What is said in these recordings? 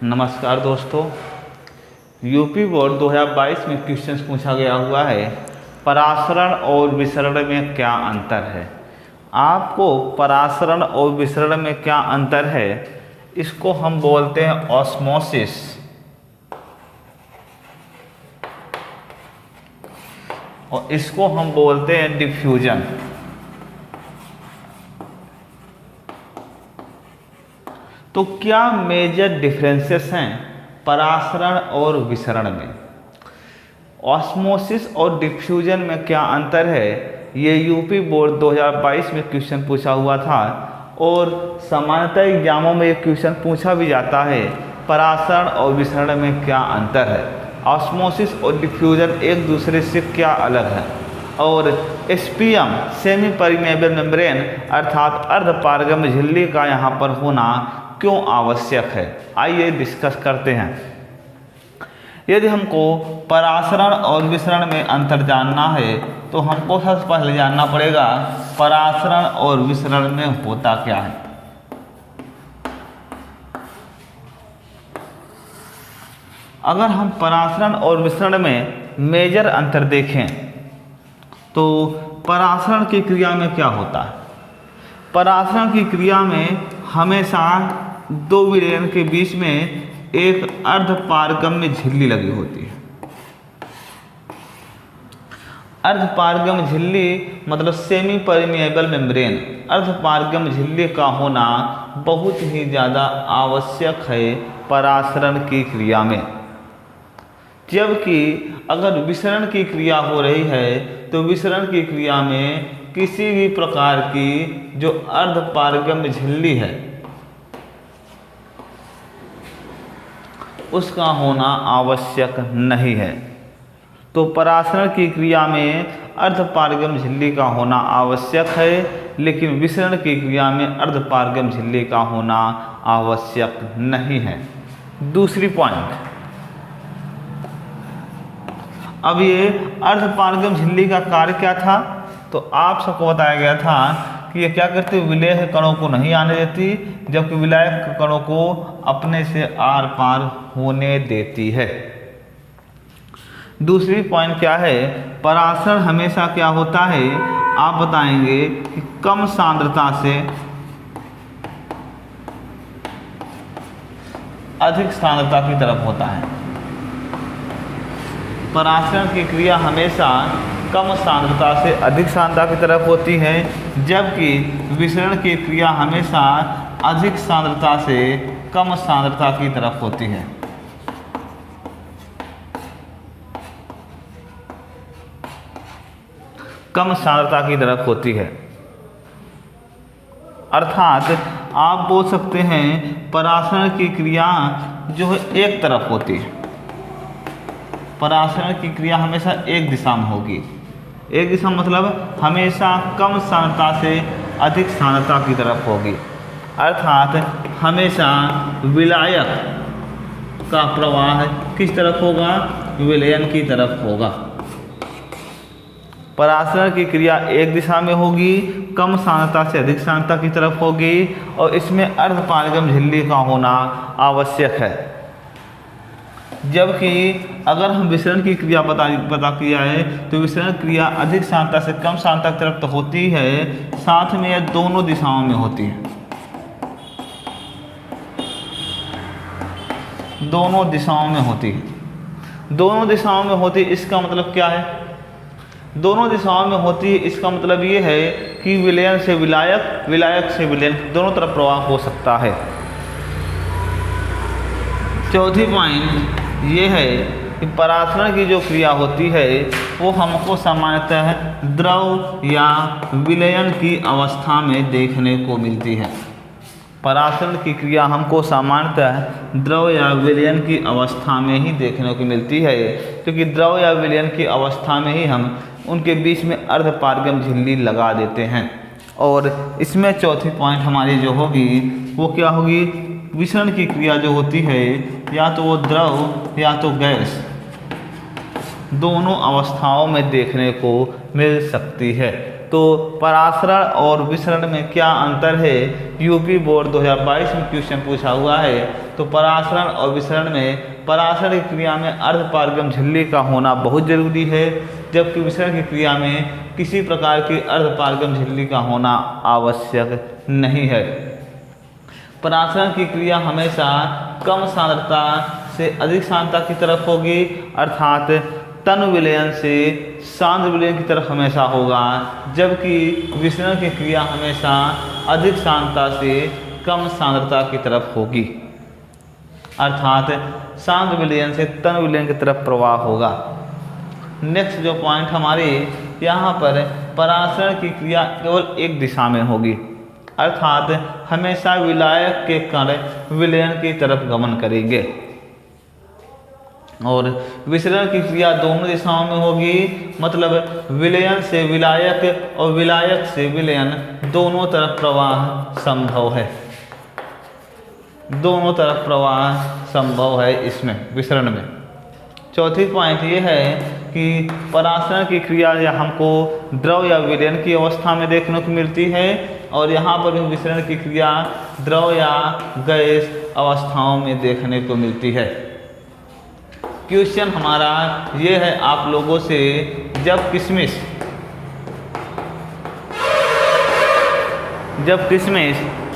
नमस्कार दोस्तों, UP board 2022 में क्वेश्चन पूछा गया हुआ है, परासरण और विसरण में क्या अंतर है। आपको परासरण और विसरण में क्या अंतर है, इसको हम बोलते हैं ऑस्मोसिस और इसको हम बोलते हैं डिफ्यूजन। तो क्या मेजर डिफरेंसेस हैं परासरण और विसरण में, ऑस्मोसिस और डिफ्यूजन में क्या अंतर है। ये यूपी बोर्ड 2022 में क्वेश्चन पूछा हुआ था और सामान्यतः एग्जामों में ये क्वेश्चन पूछा भी जाता है, परासरण और विसरण में क्या अंतर है, ऑस्मोसिस और डिफ्यूजन एक दूसरे से क्या अलग है, और एसपीएम सेमी परमेबल मेम्ब्रेन अर्थात अर्धपारगम्य झिल्ली का यहाँ पर होना क्यों आवश्यक है। आइए डिस्कस करते हैं। यदि हमको परासरण और विसरण में अंतर जानना है तो हमको सबसे पहले जानना पड़ेगा परासरण और विसरण में होता क्या है। अगर हम परासरण और विसरण में मेजर अंतर देखें तो परासरण की क्रिया में क्या होता है। परासरण की क्रिया में हमेशा दो विलयन के बीच में एक अर्धपारगम्य झिल्ली लगी होती है। अर्धपारगम्य झिल्ली मतलब सेमी परमेबल मेम्ब्रेन, अर्धपारगम्य झिल्ली का होना बहुत ही ज़्यादा आवश्यक है परासरण की क्रिया में। जबकि अगर विसरण की क्रिया हो रही है तो विसरण की क्रिया में किसी भी प्रकार की जो अर्धपारगम्य झिल्ली है उसका होना आवश्यक नहीं है। तो परासरण की क्रिया में अर्धपारगम्य झिल्ली का होना आवश्यक है, लेकिन विसरण की क्रिया में अर्धपारगम्य झिल्ली का होना आवश्यक नहीं है। दूसरी पॉइंट, अब ये अर्धपारगम्य झिल्ली का कार्य क्या था, तो आप सबको बताया गया था कि ये क्या करती, विलेय कणों को नहीं आने देती, जबकि विलायक कणों को अपने से आर पार होने देती है। दूसरी पॉइंट क्या है, परासरण हमेशा क्या होता है, आप बताएंगे कि कम सांद्रता से अधिक सांद्रता की तरफ होता है। परासरण की क्रिया हमेशा कम सांद्रता से अधिक सांद्रता की तरफ होती है, जबकि विसरण की क्रिया हमेशा अधिक सांद्रता से कम सांद्रता की तरफ होती है। कम सांद्रता की तरफ होती है, अर्थात आप बोल सकते हैं परासरण की क्रिया जो है एक तरफ होती है। परासरण की क्रिया हमेशा एक दिशा में होगी। एक दिशा मतलब हमेशा कम सांद्रता से अधिक सांद्रता की तरफ होगी, अर्थात हमेशा विलायक का प्रवाह किस तरफ होगा, विलयन की तरफ होगा। परासरण की क्रिया एक दिशा में होगी, कम सांद्रता से अधिक सांद्रता की तरफ होगी और इसमें अर्धपारगम्य झिल्ली का होना आवश्यक है। जबकि अगर हम विसरण की क्रिया पता किया है तो विसरण क्रिया अधिक सांद्रता से कम सांद्रता की तरफ तो होती है, साथ में यह दोनों दिशाओं में होती है। दोनों दिशाओं में होती है। दोनों दिशाओं में होती है, इसका मतलब क्या है, दोनों दिशाओं में होती है, इसका मतलब ये है कि विलयन से विलायक, विलायक से विलयन, दोनों तरफ प्रवाह हो सकता है। चौथी पॉइंट ये है कि परासरण की जो क्रिया होती है वो हमको सामान्यतः द्रव या विलयन की अवस्था में देखने को मिलती है। परासरण की क्रिया हमको सामान्यतः द्रव या विलयन की अवस्था में ही देखने को मिलती है, क्योंकि द्रव या विलयन की अवस्था में ही हम उनके बीच में अर्धपारगम्य झिल्ली लगा देते हैं। और इसमें चौथी पॉइंट हमारी जो होगी वो क्या होगी, विसरण की क्रिया जो होती है या तो वो द्रव या तो गैस दोनों अवस्थाओं में देखने को मिल सकती है। तो परासरण और विसरण में क्या अंतर है, यूपी बोर्ड 2022 में क्वेश्चन पूछा हुआ है। तो परासरण और विसरण में परासरण की क्रिया में अर्धपारगम झिल्ली का होना बहुत जरूरी है, जबकि विसरण की क्रिया में किसी प्रकार की अर्धपारगम झिल्ली का होना आवश्यक नहीं है। परासरण की क्रिया हमेशा कम सांद्रता से अधिक सांद्रता की तरफ होगी, अर्थात तन विलयन से सांद्र विलयन की तरफ हमेशा होगा, जबकि विसरण की क्रिया हमेशा अधिक सांद्रता से कम सांद्रता की तरफ होगी, अर्थात सांद्र विलयन से तन विलयन की तरफ प्रवाह होगा। नेक्स्ट जो पॉइंट हमारे यहाँ पर परासरण की क्रिया केवल एक दिशा में होगी, अर्थात हमेशा विलायक के कण विलयन की तरफ गमन करेंगे, और विसरण की क्रिया दोनों दिशाओं में होगी, मतलब विलयन से विलायक और विलायक से विलयन दोनों तरफ प्रवाह संभव है, दोनों तरफ प्रवाह संभव है इसमें विसरण में। चौथी पॉइंट ये है कि परासरण की क्रिया हमको द्रव या विलयन की अवस्था में देखने को मिलती है, और यहाँ पर भी विसरण की क्रिया द्रव या गैस अवस्थाओं में देखने को मिलती है। क्वेश्चन हमारा ये है आप लोगों से, जब किशमिश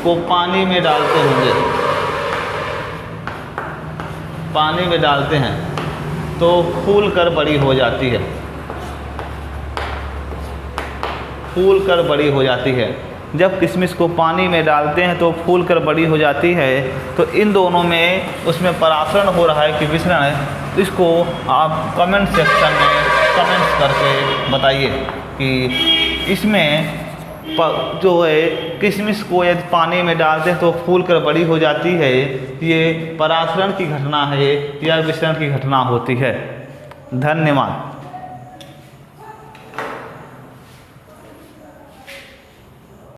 को पानी में डालते होंगे, पानी में डालते हैं तो फूल कर बड़ी हो जाती है, फूल कर बड़ी हो जाती है। जब किशमिश को पानी में डालते हैं तो फूल कर बड़ी हो जाती है, तो इन दोनों में उसमें परासरण हो रहा है कि विसरण है, इसको आप कमेंट सेक्शन में कमेंट्स करके बताइए कि इसमें जो है किशमिश को यदि पानी में डालते हैं तो फूल कर बड़ी हो जाती है, ये परासरण की घटना है या विसरण की घटना होती है। धन्यवाद।